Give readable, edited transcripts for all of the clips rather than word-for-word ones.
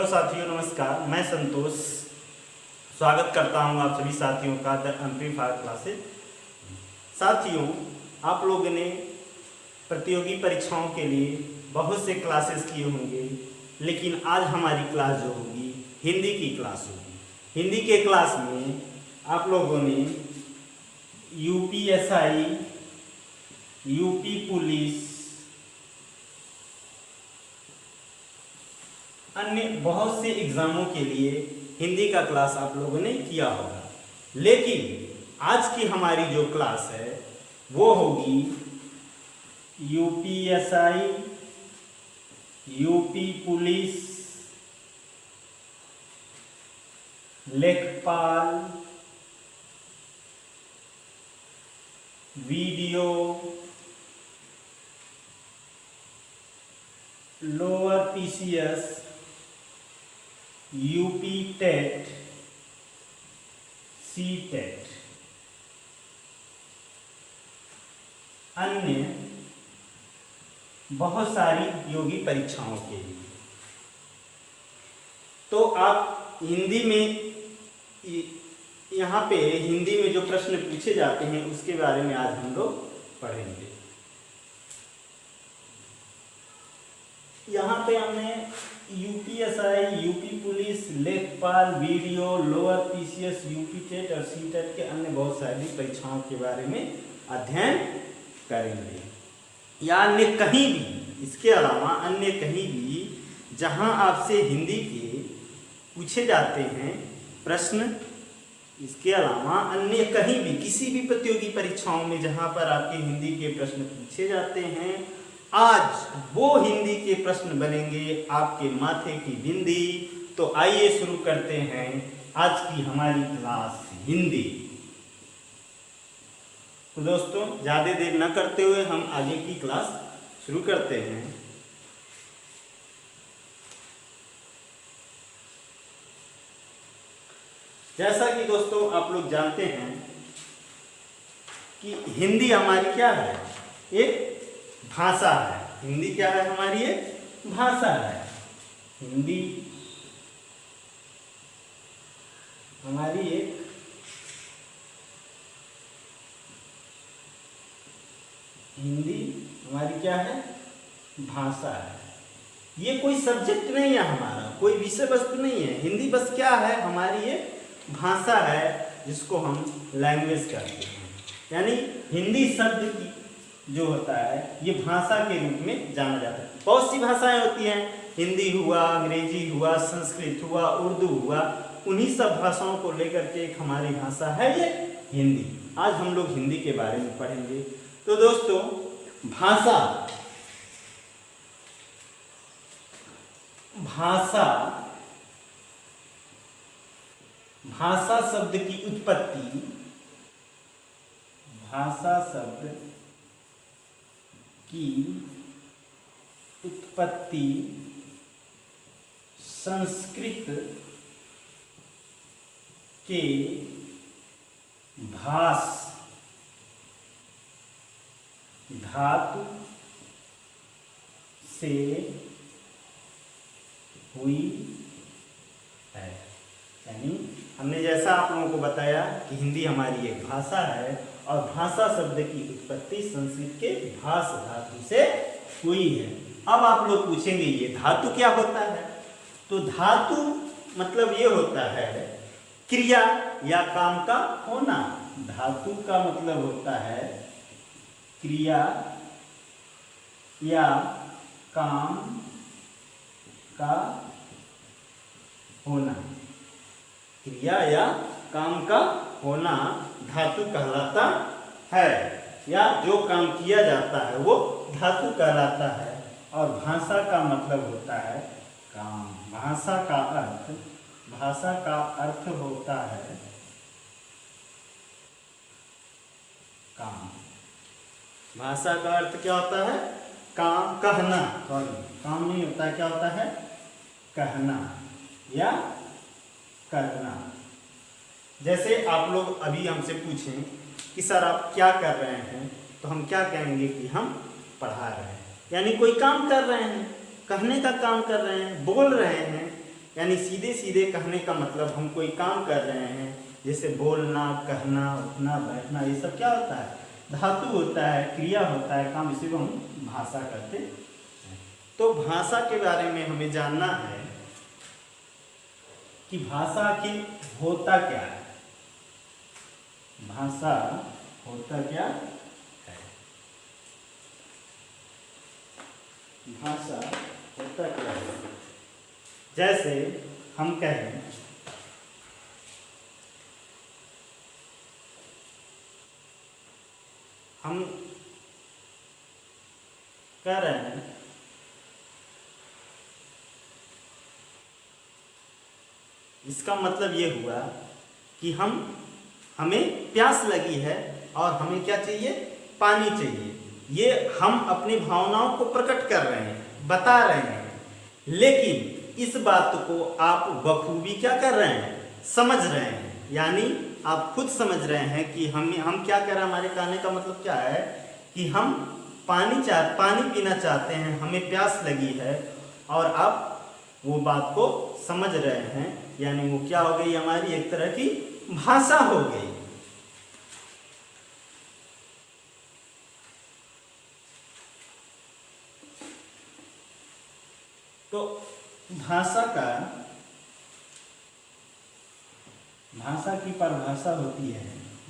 Hello साथियों, नमस्कार। मैं संतोष स्वागत करता हूं आप सभी साथियों का द एम्पलीफायर क्लासेस। साथियों, आप लोगों ने प्रतियोगी परीक्षाओं के लिए बहुत से क्लासेस किए होंगे, लेकिन आज हमारी क्लास जो होगी हिंदी की क्लास होगी। हिंदी के क्लास में आप लोगों ने यूपीएसआई, यूपी पुलिस, अन्य बहुत से एग्जामों के लिए हिंदी का क्लास आप लोगों ने किया होगा। लेकिन आज की हमारी जो क्लास है वो होगी यूपीएसआई, यूपी पुलिस, लेखपाल, VDO, lower PCS, UP TET, CTET, अन्य बहुत सारी प्रतियोगी परीक्षाओं के लिए। तो आप हिंदी में यहाँ पे हिंदी में जो प्रश्न पूछे जाते हैं उसके बारे में आज हम लोग पढ़ेंगे। यहाँ पे हमने यूपीएसआई, यूपी पुलिस, लेखपाल, VDO, lower PCS, UP TET और सी टेट के अन्य बहुत सारी परीक्षाओं के बारे में अध्ययन करेंगे। या अन्य कहीं भी, इसके अलावा अन्य कहीं भी जहाँ आपसे हिंदी के पूछे जाते हैं प्रश्न, इसके अलावा अन्य कहीं भी किसी भी प्रतियोगी परीक्षाओं में जहाँ पर आपके हिंदी के प्रश्न पूछे जाते हैं, आज वो हिंदी के प्रश्न बनेंगे आपके माथे की बिंदी। तो आइए शुरू करते हैं आज की हमारी क्लास हिंदी। तो दोस्तों, ज़्यादा देर न करते हुए हम आगे की क्लास शुरू करते हैं। जैसा कि दोस्तों आप लोग जानते हैं कि हिंदी हमारी क्या है, एक भाषा है। हिंदी क्या है हमारी, एक भाषा है। हिंदी हमारी एक क्या है, भाषा है। ये कोई सब्जेक्ट नहीं है हमारा, कोई विषय वस्तु नहीं है। हिंदी बस क्या है, हमारी एक भाषा है जिसको हम लैंग्वेज कहते हैं। यानी हिंदी शब्द की जो होता है ये भाषा के रूप में जाना जाता है। बहुत सी भाषाएं होती हैं, हिंदी हुआ, अंग्रेजी हुआ, संस्कृत हुआ, उर्दू हुआ, उन्हीं सब भाषाओं को लेकर के एक हमारी भाषा है ये हिंदी। आज हम लोग हिंदी के बारे में पढ़ेंगे। तो दोस्तों, भाषा शब्द की उत्पत्ति, भाषा शब्द की उत्पत्ति संस्कृत के भाष धातु से हुई है। यानी हमने जैसा आप लोगों को बताया कि हिंदी हमारी एक भाषा है और भाषा शब्द की उत्पत्ति संस्कृत के भाष धातु से हुई है। अब आप लोग पूछेंगे ये धातु क्या होता है? तो धातु मतलब ये होता है क्रिया या काम का होना। धातु का मतलब होता है क्रिया या काम का होना। क्रिया या काम का होना धातु कहलाता है, या जो काम किया जाता है वो धातु कहलाता है। और भाषा का मतलब होता है काम। भाषा का अर्थ होता है काम। भाषा का अर्थ क्या होता है? काम, कहना। काम नहीं होता है, क्या होता है? कहना या करना। जैसे आप लोग अभी हमसे पूछें कि सर आप क्या कर रहे हैं, तो हम क्या कहेंगे कि हम पढ़ा रहे हैं। यानी कोई काम कर रहे हैं, कहने का काम कर रहे हैं, बोल रहे हैं। यानी सीधे सीधे कहने का मतलब हम कोई काम कर रहे हैं, जैसे बोलना, कहना, उठना, बैठना, ये सब क्या होता है? धातु होता है, क्रिया होता है, काम, इसी को हम भाषा कहते हैं। तो भाषा के बारे में हमें जानना है कि भाषा की होता क्या है, भाषा होता क्या है, भाषा होता क्या है। जैसे हम कहें हम कह रहे हैं इसका मतलब ये हुआ कि हमें प्यास लगी है और हमें क्या चाहिए? पानी चाहिए। ये हम अपनी भावनाओं को प्रकट कर रहे हैं, बता रहे हैं, लेकिन इस बात को आप बखूबी क्या कर रहे हैं? समझ रहे हैं। यानी आप खुद समझ रहे हैं कि हम क्या कर रहे हैं। हमारे कहने का मतलब क्या है कि हम पानी पीना चाहते हैं, हमें प्यास लगी है, और आप वो बात को समझ रहे हैं। यानी वो क्या हो गई? हमारी एक तरह की भाषा हो गई। तो भाषा की परिभाषा होती है,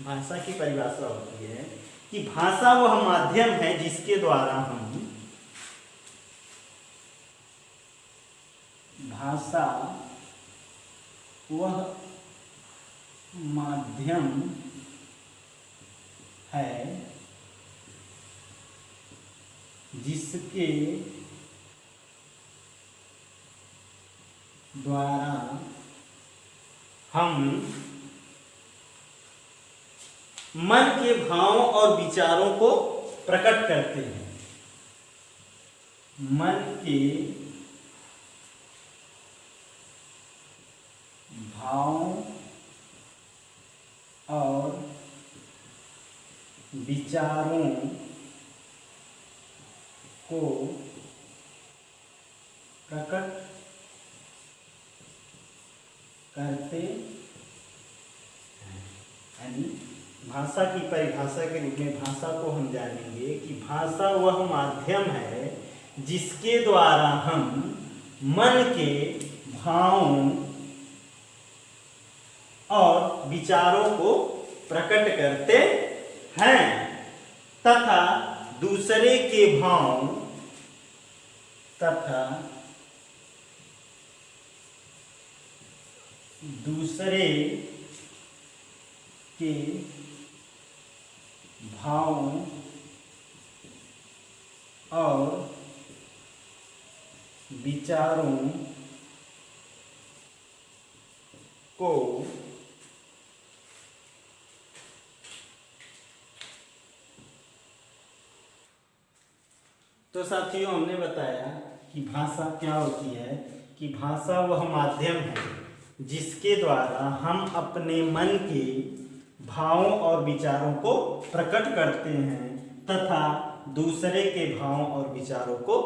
भाषा की परिभाषा होती है कि भाषा वह माध्यम है जिसके द्वारा हम भाषा वह माध्यम है जिसके द्वारा हम मन के भावों और विचारों को प्रकट करते हैं। मन के भावों और विचारों को प्रकट करते हैं। यानी भाषा की परिभाषा के रूप में भाषा को हम जानेंगे कि भाषा वह माध्यम है जिसके द्वारा हम मन के भावों और विचारों को प्रकट करते हैं तथा दूसरे के भाव तथा दूसरे के भावों और विचारों को तो साथियों, हमने बताया कि भाषा क्या होती है कि भाषा वह माध्यम है जिसके द्वारा हम अपने मन के भावों और विचारों को प्रकट करते हैं तथा दूसरे के भावों और विचारों को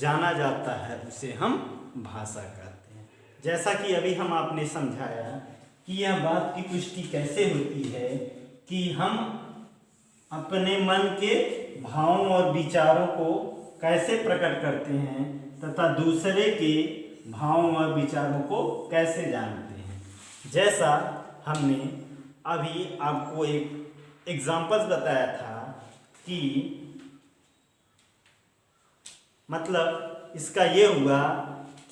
जाना जाता है, उसे हम भाषा कहते हैं। जैसा कि अभी हम आपने समझाया कि यह बात की पुष्टि कैसे होती है कि हम अपने मन के भावों और विचारों को कैसे प्रकट करते हैं तथा दूसरे के भावों और विचारों को कैसे जानते हैं। जैसा हमने अभी आपको एक एग्जाम्पल्स बताया था कि मतलब इसका ये हुआ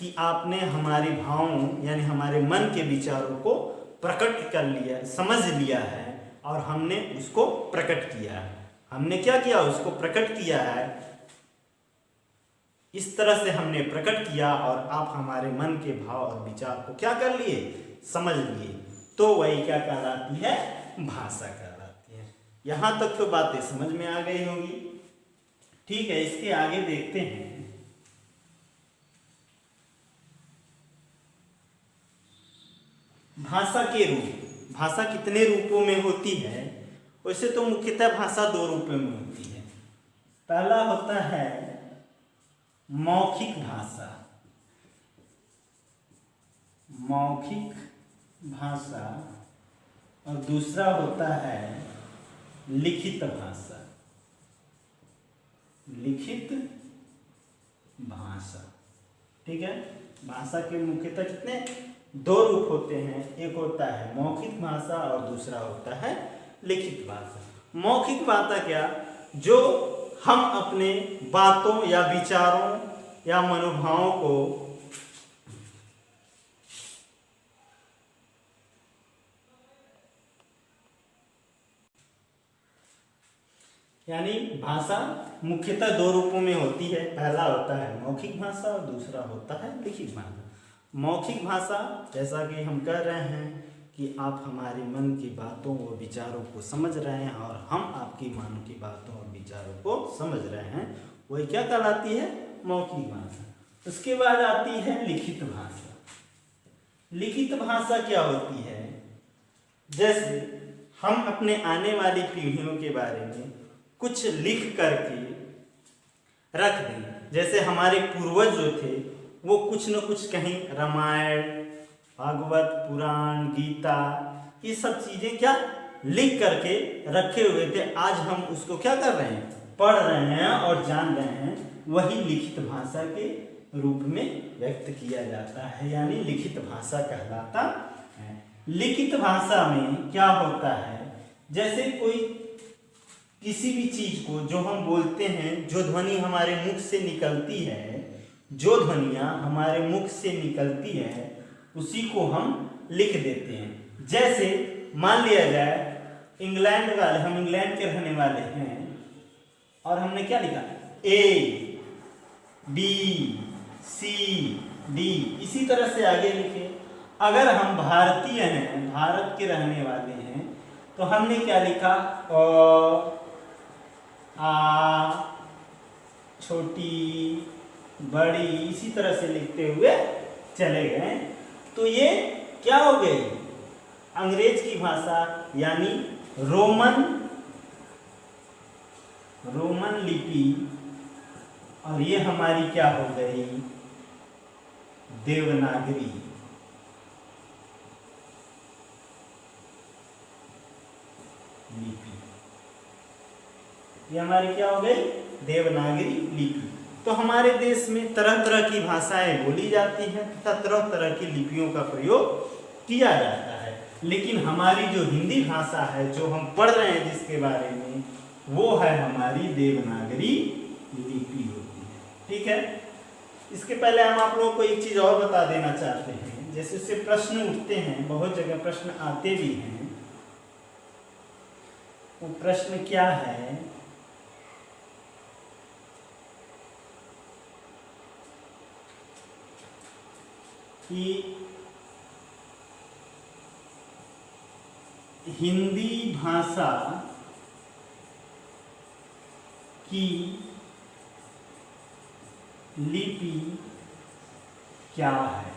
कि आपने हमारे भावों यानी हमारे मन के विचारों को प्रकट कर लिया, समझ लिया है और हमने उसको प्रकट किया है। हमने क्या किया? उसको प्रकट किया है। इस तरह से हमने प्रकट किया और आप हमारे मन के भाव और विचार को क्या कर लिए? समझ लिए। तो वही क्या कहलाती है? भाषा कहलाती है। यहां तक तो बातें समझ में आ गई होगी। ठीक है, इसके आगे देखते हैं। भाषा के रूप। भाषा कितने रूपों में होती है? वैसे तो मुख्यतः भाषा दो रूपों में होती है। पहला होता है मौखिक भाषा। मौखिक भाषा और दूसरा होता है लिखित भाषा। लिखित भाषा, ठीक है। भाषा के मुख्यतः कितने दो रूप होते हैं, एक होता है मौखिक भाषा और दूसरा होता है लिखित भाषा। मौखिक भाषा क्या, जो हम अपने बातों या विचारों या मनोभावों को यानी भाषा मुख्यतः दो रूपों में होती है, पहला होता है मौखिक भाषा और दूसरा होता है लिखित भाषा। मौखिक भाषा जैसा कि हम कह रहे हैं कि आप हमारे मन की बातों और विचारों को समझ रहे हैं और हम आपकी मन की बातों और विचारों को समझ रहे हैं, वही क्या कहलाती है, मौखिक भाषा। उसके बाद आती है लिखित भाषा। लिखित भाषा क्या होती है, जैसे हम अपने आने वाली पीढ़ियों के बारे में कुछ लिख करके रख दें। जैसे हमारे पूर्वज जो थे वो कुछ न कुछ कहीं रामायण, भागवत, पुराण, गीता, ये सब चीजें क्या लिख करके रखे हुए थे। आज हम उसको क्या कर रहे हैं, पढ़ रहे हैं और जान रहे हैं, वही लिखित भाषा के रूप में व्यक्त किया जाता है, यानी लिखित भाषा कहलाता है। लिखित भाषा में क्या होता है, जैसे कोई किसी भी चीज को जो हम बोलते हैं, जो ध्वनि हमारे मुख से निकलती है, जो ध्वनियाँ हमारे मुख से निकलती है, उसी को हम लिख देते हैं। जैसे मान लिया जाए इंग्लैंड वाले, हम इंग्लैंड के रहने वाले हैं और हमने क्या लिखा, A B C D, इसी तरह से आगे लिखे। अगर हम भारतीय हैं, भारत के रहने वाले हैं, तो हमने क्या लिखा, आ, छोटी, बड़ी, इसी तरह से लिखते हुए चले गए। तो ये क्या हो गई, अंग्रेज की भाषा यानी रोमन लिपि, और ये हमारी क्या हो गई, देवनागरी। लिपि ये हमारी क्या हो गई, देवनागरी लिपि। तो हमारे देश में तरह तरह की भाषाएं बोली जाती हैं तथा तरह तरह की लिपियों का प्रयोग किया जाता है, लेकिन हमारी जो हिंदी भाषा है, जो हम पढ़ रहे हैं जिसके बारे में, वो है हमारी देवनागरी लिपि होती है, ठीक है। इसके पहले हम आप लोगों को एक चीज और बता देना चाहते हैं, जैसे उससे प्रश्न उठते हैं, बहुत जगह प्रश्न आते भी हैं। वो प्रश्न क्या है कि हिंदी भाषा की लिपि क्या है,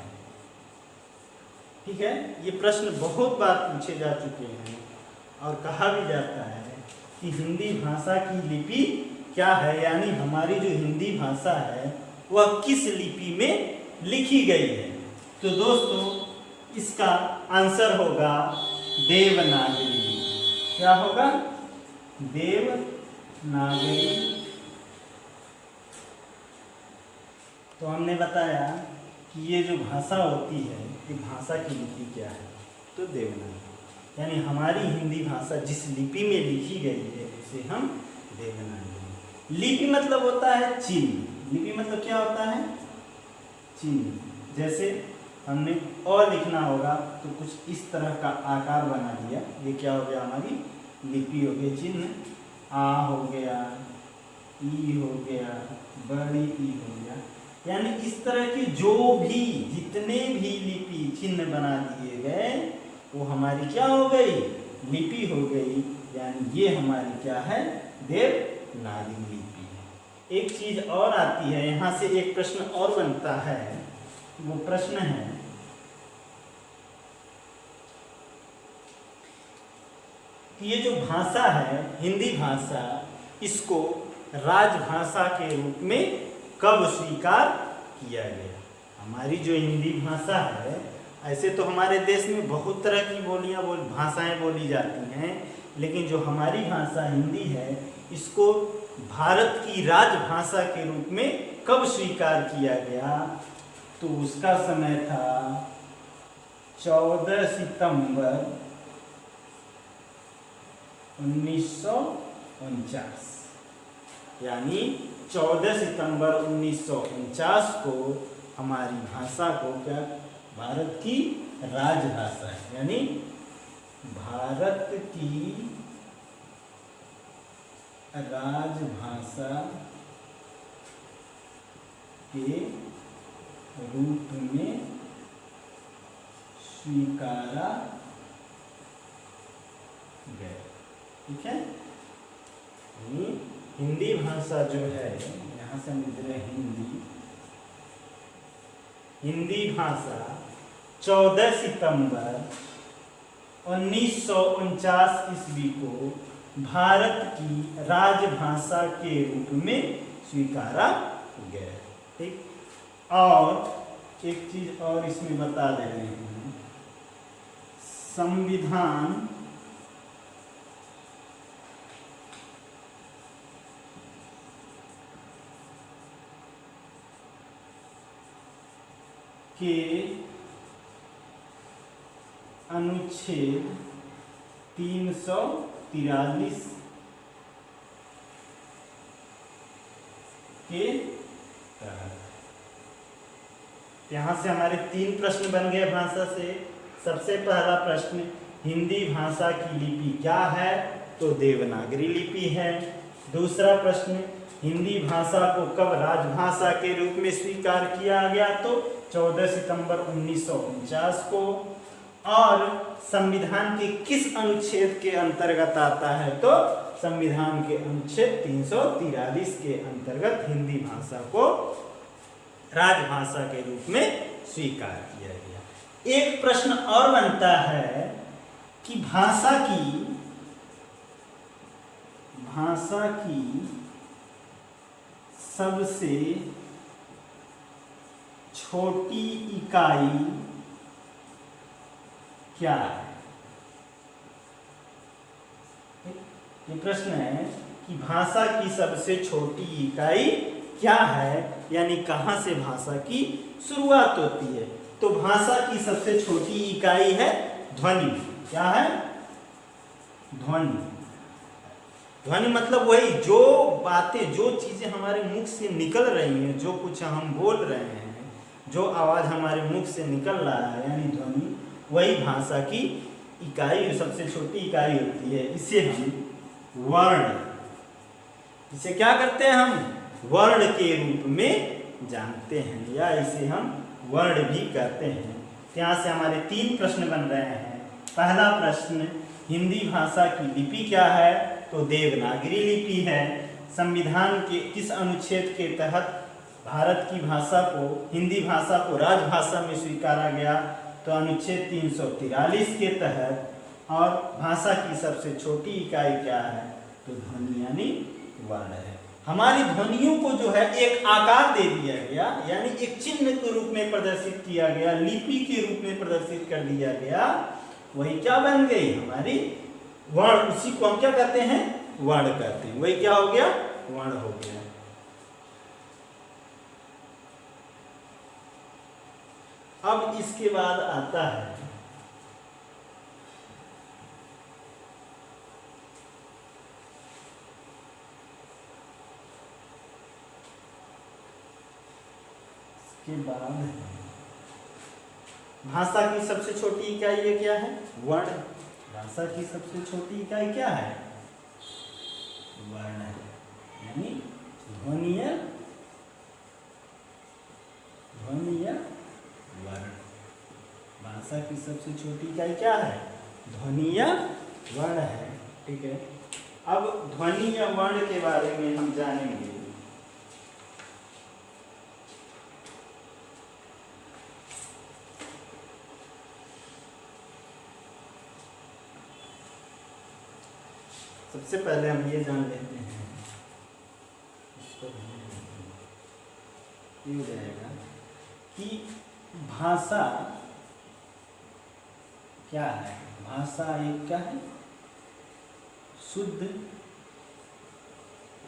ठीक है। ये प्रश्न बहुत बार पूछे जा चुके हैं और कहा भी जाता है कि हिंदी भाषा की लिपि क्या है, यानी हमारी जो हिंदी भाषा है वह किस लिपि में लिखी गई है। तो दोस्तों इसका आंसर होगा देवनागरी। क्या होगा, देवनागरी। तो हमने बताया कि ये जो भाषा होती है, ये भाषा की लिपि क्या है, तो देवनागरी, यानी हमारी हिंदी भाषा जिस लिपि में लिखी गई है उसे हम देवनागरी। लिपि मतलब होता है चिन्ह। लिपि मतलब क्या होता है, चिन्ह। जैसे हमने अ लिखना होगा तो कुछ इस तरह का आकार बना दिया, ये क्या हो गया, हमारी लिपि हो गई, चिन्ह। आ हो गया, ई हो गया, बड़ी ई हो गया, यानी इस तरह की जो भी जितने भी लिपि चिन्ह बना दिए गए वो हमारी क्या हो गई, लिपि हो गई, यानी ये हमारी क्या है, देवनागरी लिपि है। एक चीज और आती है, यहाँ से एक प्रश्न और बनता है, वो प्रश्न है कि ये जो भाषा है हिंदी भाषा, इसको राजभाषा के रूप में कब स्वीकार किया गया। हमारी जो हिंदी भाषा है ऐसे तो हमारे देश में बहुत तरह की भाषाएं बोली जाती हैं, लेकिन जो हमारी भाषा हिंदी है, इसको भारत की राजभाषा के रूप में कब स्वीकार किया गया? तो उसका समय था 14 सितंबर 1949, यानी 14 सितंबर 1949 को हमारी भाषा को क्या भारत की राजभाषा है, यानी भारत की राजभाषा के रूप में स्वीकारा गया। ठीक है, हिंदी भाषा जो है, यहाँ से हम लिख रहे हैं हिंदी भाषा 14 सितंबर 1949 ईस्वी को भारत की राजभाषा के रूप में स्वीकारा गया। ठीक, और एक चीज और इसमें बता दे रहे हैं, संविधान के अनुच्छेद 343 के तहत, यहाँ से हमारे 3 प्रश्न बन गए भाषा से। सबसे पहला प्रश्न, हिंदी भाषा की लिपि क्या है? तो देवनागरी लिपि है। दूसरा प्रश्न, हिंदी भाषा को कब राजभाषा के रूप में स्वीकार किया गया? तो 14 सितंबर 1949 को। और संविधान के किस अनुच्छेद के अंतर्गत आता है? तो संविधान के अनुच्छेद 343 के अंतर्गत हिंदी भाषा को राजभाषा के रूप में स्वीकार किया गया। एक प्रश्न और बनता है कि भाषा की सबसे छोटी इकाई क्या है? ये प्रश्न है कि भाषा की सबसे छोटी इकाई क्या है, यानी कहाँ से भाषा की शुरुआत होती है? तो भाषा की सबसे छोटी इकाई है ध्वनि। क्या है? ध्वनि। ध्वनि मतलब वही जो बातें, जो चीजें हमारे मुख से निकल रही हैं, जो कुछ हम बोल रहे हैं, जो आवाज हमारे मुख से निकल रहा है, यानी ध्वनि, वही भाषा की इकाई, सबसे छोटी इकाई होती है। इसे हम वर्ण, इसे क्या करते हैं? हम वर्ण के रूप में जानते हैं, या इसे हम वर्ण भी कहते हैं। यहाँ से हमारे 3 प्रश्न बन रहे हैं। पहला प्रश्न, हिंदी भाषा की लिपि क्या है? तो देवनागरी लिपि है। संविधान के किस अनुच्छेद के तहत भारत की भाषा को, हिंदी भाषा को राजभाषा में स्वीकारा गया? तो अनुच्छेद 343 के तहत। और भाषा की सबसे छोटी इकाई क्या है? तो ध्वनि यानी वर्ण है। हमारी ध्वनियों को जो है एक आकार दे दिया गया, यानी एक चिन्ह के रूप में प्रदर्शित किया गया, लिपि के रूप में प्रदर्शित कर दिया गया। वही क्या बन गई? हमारी वर्ण। उसी को हम क्या कहते हैं? वर्ण कहते हैं। वही क्या हो गया? वर्ण हो गया। अब इसके बाद आता है भाषा की सबसे छोटी इकाई ये क्या है? वर्ण। भाषा की सबसे छोटी इकाई क्या है? वर्ण है, यानी ध्वनि या वर्ण। भाषा की सबसे छोटी इकाई क्या है? ध्वनि या वर्ण है। ठीक है, अब ध्वनि या वर्ण के बारे में हम जानेंगे। सबसे पहले हम ये जान लेते हैं, इसको ये हो जाएगा कि भाषा क्या है? भाषा एक क्या है? शुद्ध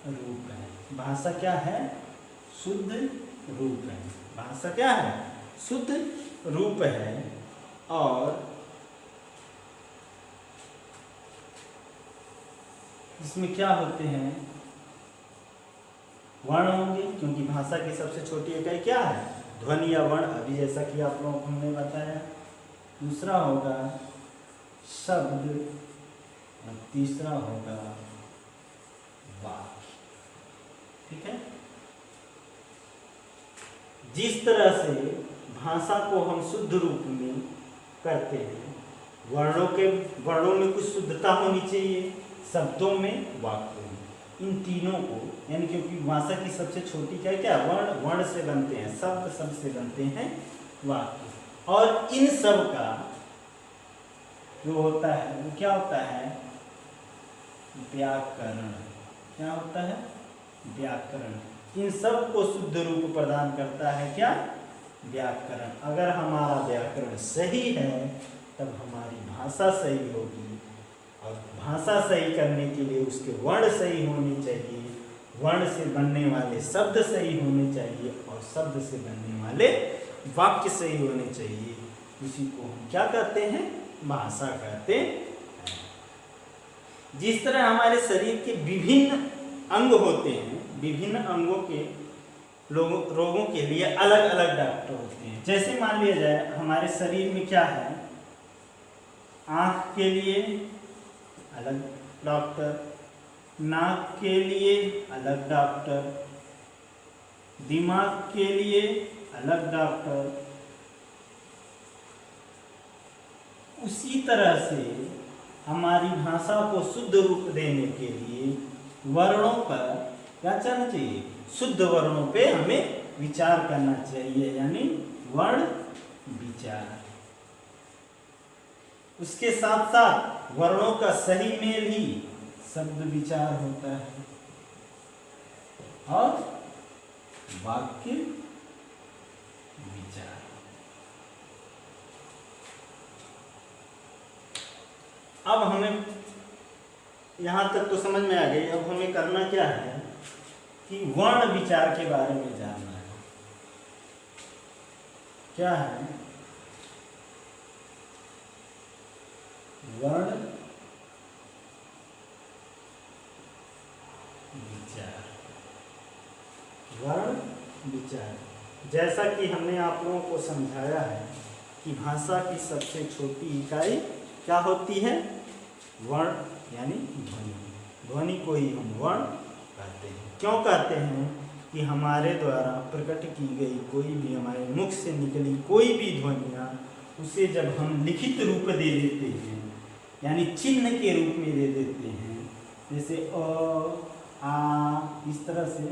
रूप है। भाषा क्या है? शुद्ध रूप है। भाषा क्या है? शुद्ध रूप है। और इसमें क्या होते हैं? वर्ण होंगे, क्योंकि भाषा की सबसे छोटी इकाई क्या है? ध्वनि या वर्ण, अभी जैसा कि आप लोगों को हमने बताया। दूसरा होगा शब्द और तीसरा होगा वाक्य। ठीक है। जिस तरह से भाषा को हम शुद्ध रूप में करते हैं, वर्णों में कुछ शुद्धता होनी चाहिए, शब्दों में, वाक्यों में, इन तीनों को, यानी क्योंकि भाषा की सबसे छोटी क्या वर्ण से बनते हैं, शब्द से बनते हैं वाक्य। और इन सब का जो होता है वो क्या होता है? व्याकरण। क्या होता है? व्याकरण। इन सब को शुद्ध रूप प्रदान करता है क्या? व्याकरण। अगर हमारा व्याकरण सही है तब हमारी भाषा सही होगी, और भाषा सही करने के लिए उसके वर्ण सही होने चाहिए, वर्ण से बनने वाले शब्द सही होने चाहिए, और शब्द से बनने वाले वाक्य सही होने चाहिए। इसी को हम क्या कहते हैं? भाषा कहते हैं। जिस तरह हमारे शरीर के विभिन्न अंग होते हैं, विभिन्न अंगों के रोगों के लिए अलग अलग डॉक्टर होते हैं। जैसे मान लिया जाए हमारे शरीर में क्या है? आँख के लिए अलग डॉक्टर, नाक के लिए अलग डॉक्टर, दिमाग के लिए अलग डॉक्टर। उसी तरह से हमारी भाषा को शुद्ध रूप देने के लिए वर्णों पर क्या करना चाहिए? शुद्ध वर्णों पे हमें विचार करना चाहिए, यानी वर्ण विचार। उसके साथ साथ वर्णों का सही मेल ही शब्द विचार होता है, और वाक्य विचार। अब हमें यहां तक तो समझ में आ गई। अब हमें करना क्या है कि वर्ण विचार के बारे में जानना है। क्या है वर्ण विचार? वर्ण विचार, जैसा कि हमने आप लोगों को समझाया है कि भाषा की सबसे छोटी इकाई क्या होती है? वर्ण, यानी ध्वनि। ध्वनि को ही हम वर्ण कहते हैं। क्यों कहते हैं? कि हमारे द्वारा प्रकट की गई कोई भी, हमारे मुख से निकली कोई भी ध्वनियाँ, उसे जब हम लिखित रूप दे देते हैं, यानी चिन्ह के रूप में दे देते हैं, जैसे अ, आ, इस तरह से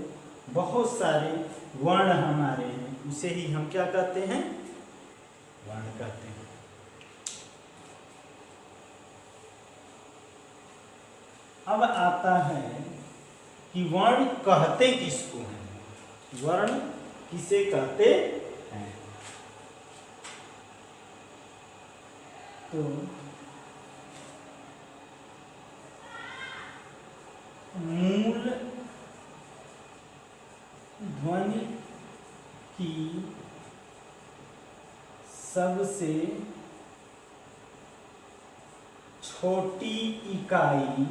बहुत सारे वर्ण हमारे हैं, उसे ही हम क्या कहते हैं? वर्ण कहते हैं। अब आता है कि वर्ण कहते किसको हैं? वर्ण किसे कहते हैं? तो मूल ध्वनि की सबसे छोटी इकाई,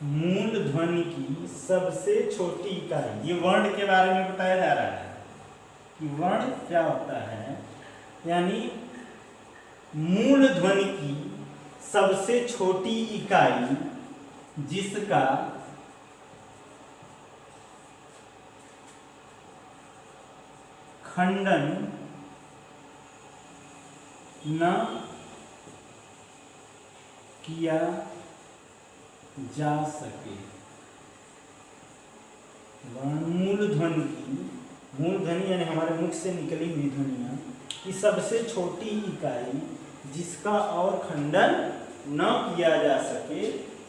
मूल ध्वनि की सबसे छोटी इकाई, ये वर्ण के बारे में बताया जा रहा है कि वर्ण क्या होता है, यानी मूल ध्वनि की सबसे छोटी इकाई जिसका खंडन न किया जा सके। मूल ध्वनि की, मूल ध्वनि यानी हमारे मुख से निकली हुई ध्वनियाँ की सबसे छोटी इकाई जिसका और खंडन न किया जा सके,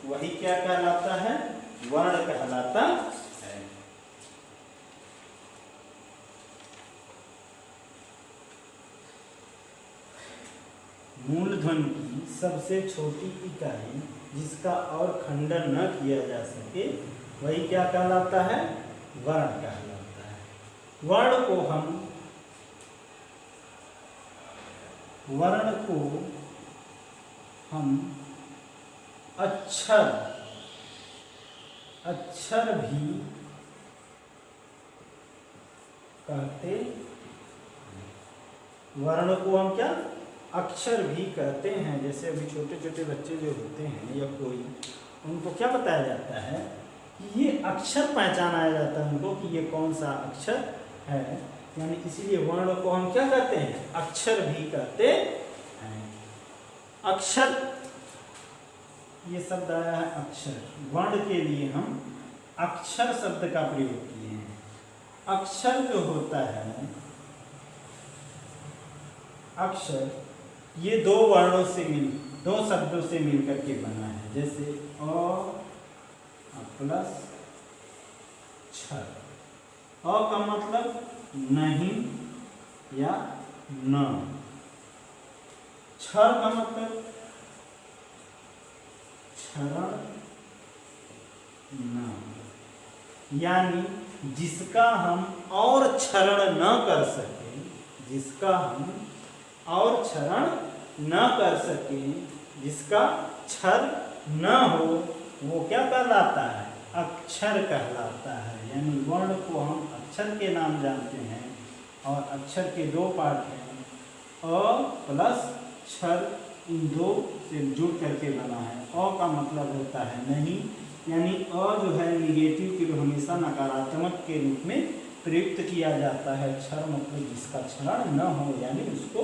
वही क्या कहलाता है? वर्ण कहलाता है। मूल ध्वनि की सबसे छोटी इकाई जिसका और खंडन न किया जा सके वही क्या कहलाता है? वर्ण कहलाता है। वर्ण को हम अक्षर भी कहते हैं। वर्ण को हम क्या अक्षर भी कहते हैं। जैसे अभी छोटे छोटे बच्चे जो होते हैं या कोई, उनको क्या बताया जाता है कि ये अक्षर पहचाना जाता है उनको कि ये कौन सा अक्षर है। यानी इसीलिए वर्ण को हम क्या कहते हैं? अक्षर भी कहते हैं। अक्षर, ये शब्द आया है अक्षर। वर्ण के लिए हम अक्षर शब्द का प्रयोग किए हैं। अक्षर जो होता है, अक्षर ये दो शब्दों से मिलकर के बना है। जैसे अ प्लस क्षर। अ का मतलब नहीं या न, क्षर का मतलब क्षरण न, यानी जिसका हम और क्षरण न कर सके, जिसका हम और क्षरण न कर सके, जिसका क्षर न हो, वो क्या कहलाता है? अक्षर कहलाता है। यानी वर्ण को हम अक्षर के नाम जानते हैं और अक्षर के दो पार्ट हैं, अ प्लस क्षर। इन दो से जुड़ करके बना है। अ का मतलब होता है नहीं, यानी अ जो है निगेटिव के लिए हमेशा नकारात्मक के रूप में प्रयुक्त किया जाता है। क्षर मतलब जिसका क्षरण न हो, यानी उसको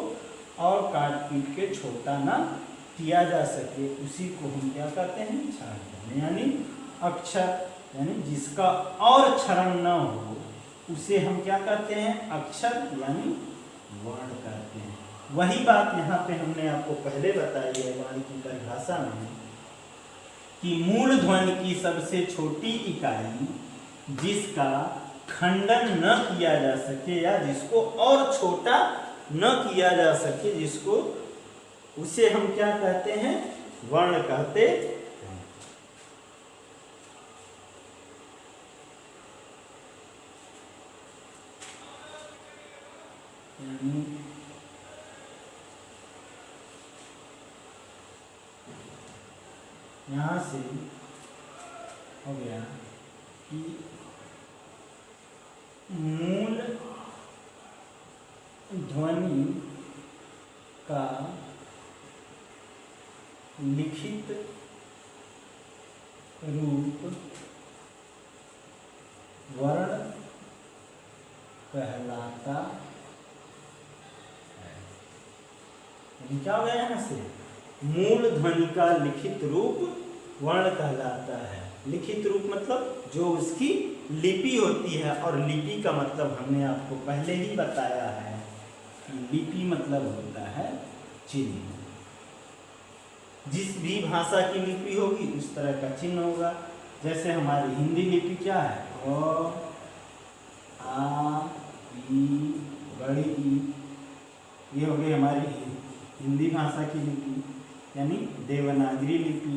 और काट पीट के छोटा ना किया जा सके, उसी को हम क्या कहते हैं? क्षरण कहते हैं। यानी अक्षर, यानी जिसका और क्षरण न हो उसे हम क्या कहते हैं? अक्षर यानी वर्ण कहते हैं। वही बात यहाँ पे हमने आपको पहले बताई है वर्ण की परिभाषा में कि मूल ध्वनि की सबसे छोटी इकाई जिसका खंडन न किया जा सके या जिसको और छोटा न किया जा सके, जिसको, उसे हम क्या कहते हैं? वर्ण कहते हैं। यहाँ से हो गया कि मूल ध्वनि का लिखित रूप वर्ण कहलाता है। क्या हो गया यहाँ से? मूल ध्वनि का लिखित रूप वर्ण कहलाता है। लिखित रूप मतलब जो उसकी लिपि होती है, और लिपि का मतलब हमने आपको पहले ही बताया है। लिपि मतलब होता है चिन्ह। जिस भी भाषा की लिपि होगी उस तरह का चिन्ह होगा। जैसे हमारी हिंदी लिपि क्या है? अ आ ई बड़ी ई, ये हो गई हमारी हिंदी भाषा की लिपि, यानी देवनागरी लिपि।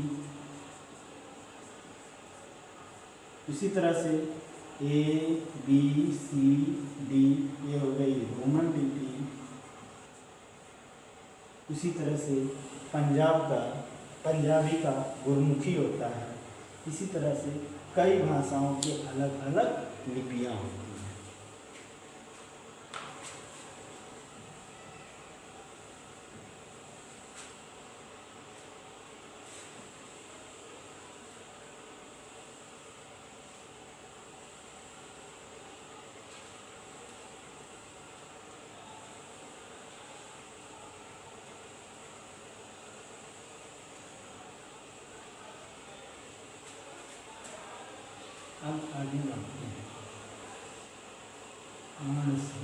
उसी तरह से ए बी सी डी, ये हो गई रोमन लिपि। उसी तरह से पंजाबी का गुरमुखी होता है। इसी तरह से कई भाषाओं के अलग अलग लिपियाँ होती हैं। अब आगे बढ़ते हैं। वर्ण से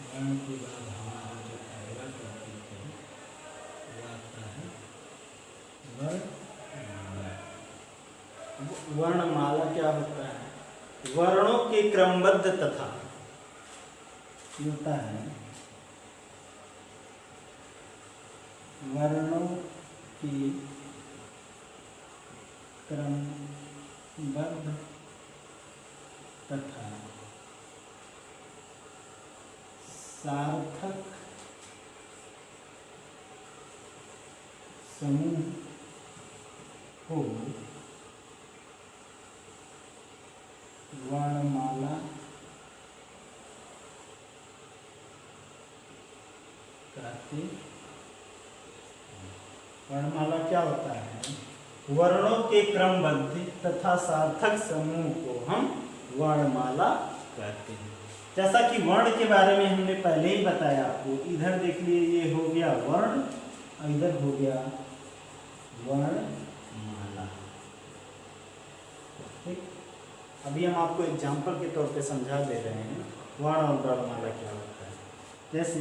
वर्ण के बाद हमारा जो अगला टॉपिक है वो आता है वर्णमाला। वर्णमाला क्या होता है? वर्णों के क्रमबद्ध तथा होता है वर्णों के क्रमबद्ध तथा सार्थक समूह को वर्णमाला कहते हैं। वर्णमाला क्या होता है? वर्णों के क्रमबद्ध तथा सार्थक समूह को हम वर्णमाला कहते हैं। जैसा कि वर्ण के बारे में हमने पहले ही बताया आपको, इधर देख लिए ये हो गया वर्ण और इधर हो गया वर्णमाला। ठीक, अभी हम आपको एग्जाम्पल के तौर पे समझा दे रहे हैं वर्ण और वर्णमाला क्या होता है। जैसे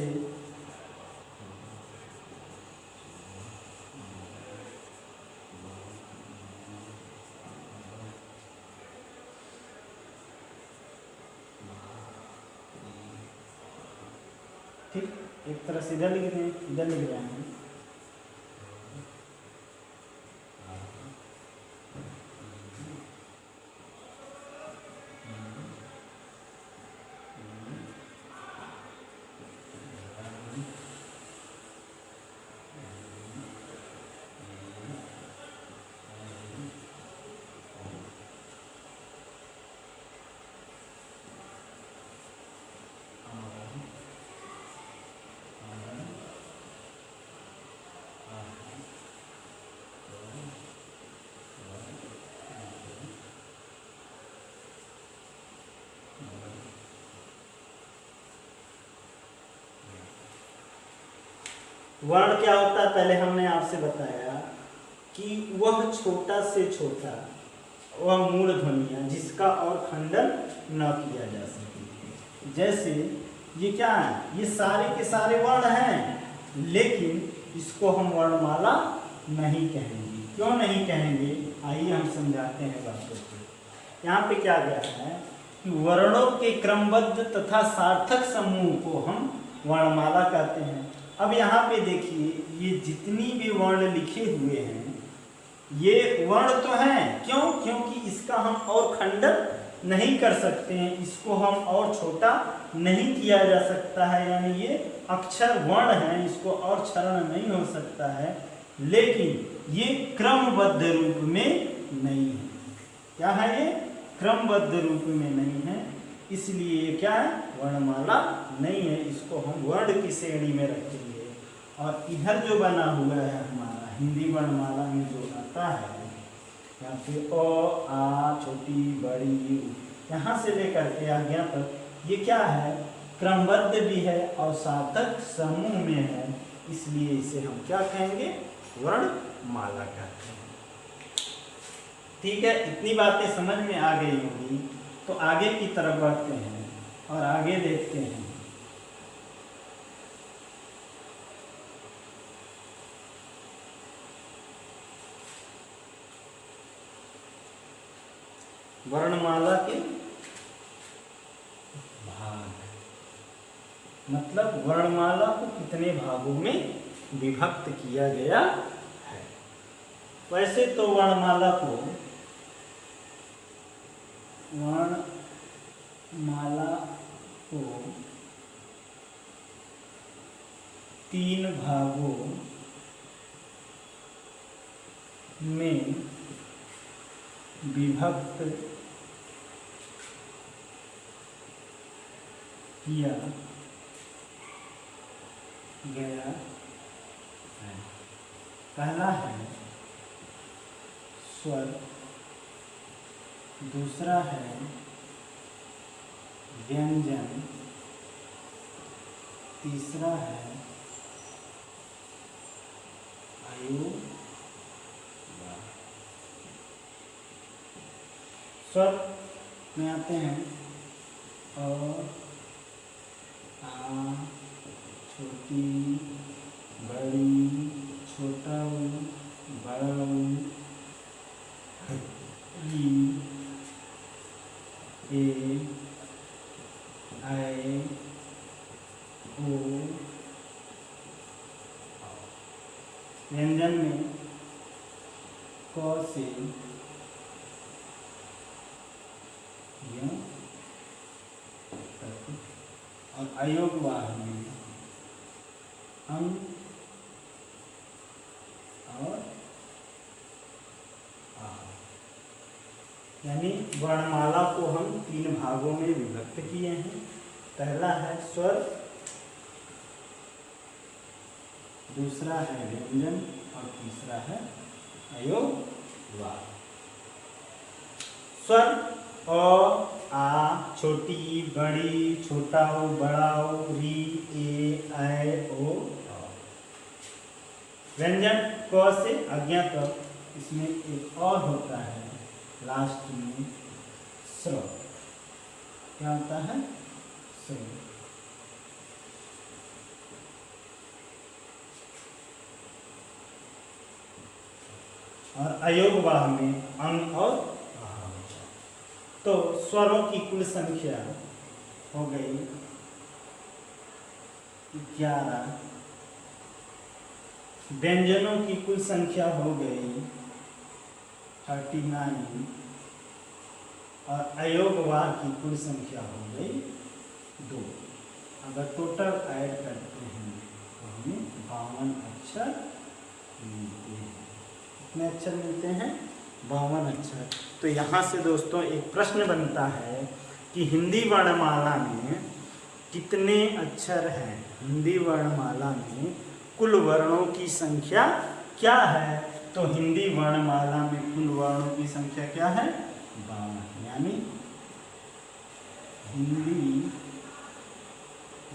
ठीक, एक तरह से इधर लिख रहे हैं, इधर लिख रहे हैं। वर्ण क्या होता है? पहले हमने आपसे बताया कि वह छोटा से छोटा वह मूल ध्वनियाँ जिसका और खंडन न किया जा सके। जैसे ये क्या है? ये सारे के सारे वर्ण हैं, लेकिन इसको हम वर्णमाला नहीं कहेंगे। क्यों नहीं कहेंगे? आइए हम समझाते हैं बातों को। यहाँ पे क्या गया है कि वर्णों के क्रमबद्ध तथा सार्थक समूह को हम वर्णमाला कहते हैं। अब यहाँ पे देखिए, ये जितनी भी वर्ण लिखे हुए हैं ये वर्ण तो हैं। क्यों? क्योंकि इसका हम और खंडन नहीं कर सकते हैं, इसको हम और छोटा नहीं किया जा सकता है, यानी ये अक्षर वर्ण हैं, इसको और क्षरण नहीं हो सकता है। लेकिन ये क्रमबद्ध रूप में नहीं है। क्या है? ये क्रमबद्ध रूप में नहीं है, इसलिए ये क्या है? वर्णमाला नहीं है। इसको हम वर्ण की श्रेणी में रखेंगे। और इधर जो बना हुआ है हमारा हिंदी वर्णमाला में जो आता है, यहाँ पे अ, आ, छोटी, बड़ी, यू, यहाँ से लेकर के आज्ञा तक, ये क्या है? क्रमबद्ध भी है और सार्थक समूह में है, इसलिए इसे हम क्या कहेंगे? वर्णमाला कहते हैं। ठीक है, इतनी बातें समझ में आ गई होगी, तो आगे की तरफ बढ़ते हैं और आगे देखते हैं। वर्णमाला के भाग, मतलब वर्णमाला को कितने भागों में विभक्त किया गया है। वैसे तो वर्णमाला को 3 भागों में विभक्त किया गया है। पहला है स्वर, दूसरा है व्यंजन, तीसरा है आयु। स्वर में आते हैं और आ, छोटी, बड़ी, छोटा ऊ, बड़ा ऊ, ई, ओ व्यंजन में क से य और अयोग वाह में अं और आ, यानी वर्णमाला को हम 3 भागों में विभक्त किए हैं। पहला है स्वर, दूसरा है व्यंजन और तीसरा है अयोग वाह। स्वर अ आ, छोटी बड़ी, छोटा ओ बड़ा ओ, री ए ऐ ओ औ। व्यंजन क से आज्ञा तक, इसमें एक और होता है लास्ट में स्र। क्या होता है? स्र। और अयोग वाह में अंग और आह। तो स्वरों की कुल संख्या हो गई 11, व्यंजनों की कुल संख्या हो गई 39 और अयोग वाह की कुल संख्या हो गई 2। अगर टोटल ऐड करते हैं तो हमें 52 अक्षर मिलते हैं। कितने अक्षर मिलते हैं? 52 अक्षर। तो यहाँ से दोस्तों एक प्रश्न बनता है कि हिंदी वर्णमाला में कितने अक्षर हैं? हिंदी वर्णमाला में कुल वर्णों की संख्या क्या है? तो हिंदी वर्णमाला में कुल वर्णों की संख्या क्या है? 52। यानी हिंदी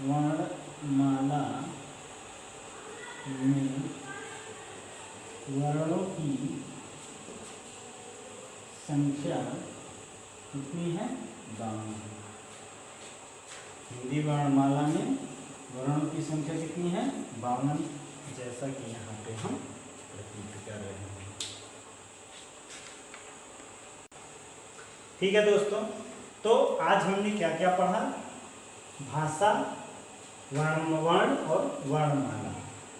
वर्णमाला में वर्णों की संख्या कितनी है? 52। हिंदी वर्णमाला में वर्णों की संख्या कितनी है? 52, जैसा कि यहाँ पे हम प्रतीत कर रहे हैं। ठीक है दोस्तों, तो आज हमने क्या क्या पढ़ा? भाषा, वर्ण और वर्णमाला।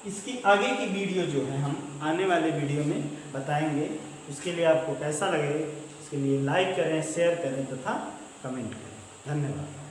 इसकी आगे की वीडियो जो है हम आने वाले वीडियो में बताएंगे। उसके लिए आपको कैसा लगे, इसके लिए लाइक करें, शेयर करें तथा कमेंट करें। धन्यवाद।